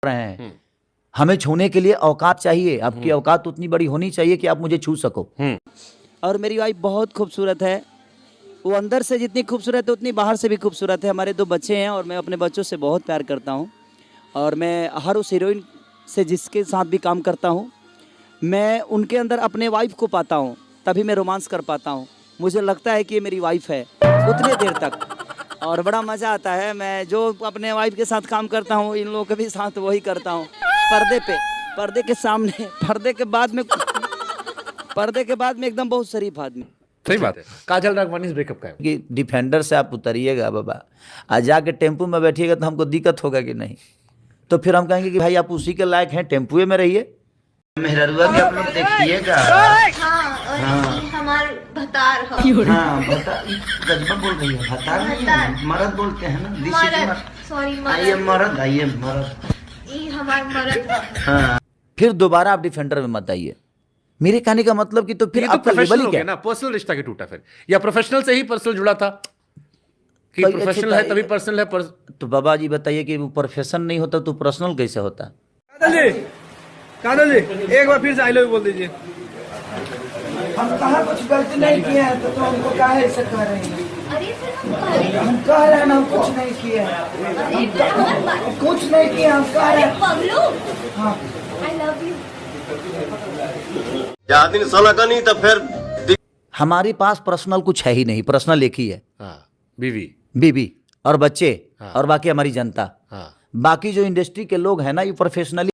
रहे हैं। हमें छूने के लिए औकात चाहिए, आपकी औकात उतनी बड़ी होनी चाहिए कि आप मुझे छू सको। और मेरी वाइफ बहुत खूबसूरत है, वो अंदर से जितनी खूबसूरत है उतनी बाहर से भी खूबसूरत है। हमारे 2 बच्चे हैं और मैं अपने बच्चों से बहुत प्यार करता हूँ। और मैं हर उस हीरोइन से जिसके साथ भी काम करता हूँ, मैं उनके अंदर अपने वाइफ को पाता हूँ, तभी मैं रोमांस कर पाता हूँ। मुझे लगता है कि ये मेरी वाइफ है उतने देर तक, और बड़ा मज़ा आता है। मैं जो अपने वाइफ के साथ काम करता हूँ, इन लोगों के भी साथ वही करता हूँ। पर्दे पे, पर्दे के सामने, पर्दे के बाद में एकदम बहुत शरीफ आदमी। सही बात है। काजल राघवानी ब्रेकअप का है। कि डिफेंडर से आप उतरिएगा बाबा, आज जाके टेम्पू में बैठिएगा तो हमको दिक्कत होगा कि नहीं? तो फिर हम कहेंगे कि भाई आप उसी के लायक हैं, टेम्पुए में रहिए। मेहरुआ के आप लोग देखिएगा। हाँ, हमार भतार हो। हाँ, गजबा बोल रही है, भतार नहीं है, मर्द बोलते हैं ना। आइए मर्द, आइए मर्द। ये हमार मर्द हो। हाँ, फिर दोबारा आप डिफेंडर में मत आइए। मेरे कहने का मतलब कि तो फिर ये तो आपका लेवल प्रोफेशनल ही हो क्या गया ना, पर्सनल रिश्ता के टूटा फिर, या प्रोफेशनल से ही पर्सनल जुड़ा था कि तो प्रोफेशनल है तभी पर्सनल है। तो बाबा जी बताइए कि वो प्रोफेशन नहीं होता तो पर्सनल कैसे होता? काजल जी एक बार फिर से आई लव यू बोल दीजिए। हम कहाँ कुछ गलती नहीं किए हैं तो हमको काहे ऐसे कह रहे हैं? अरे फिर हम कह रहे हम कह रहे हैं ना, हम कुछ नहीं किए हैं, अरे फिर हमारी बात। कुछ नहीं किए, हम कह रहे अरे हैं। पगलू, हाँ, आई लव यू। दिन सोना का नहीं तो फिर हमारे पास पर्सनल कुछ है ही नहीं, पर्सनल एक ही है, हाँ, बीवी और बच्चे, हाँ। और बाकी हमारी जनता। हाँ। बाकी जो इंडस्ट्री के लोग हैं ना, ये प्रोफेशनली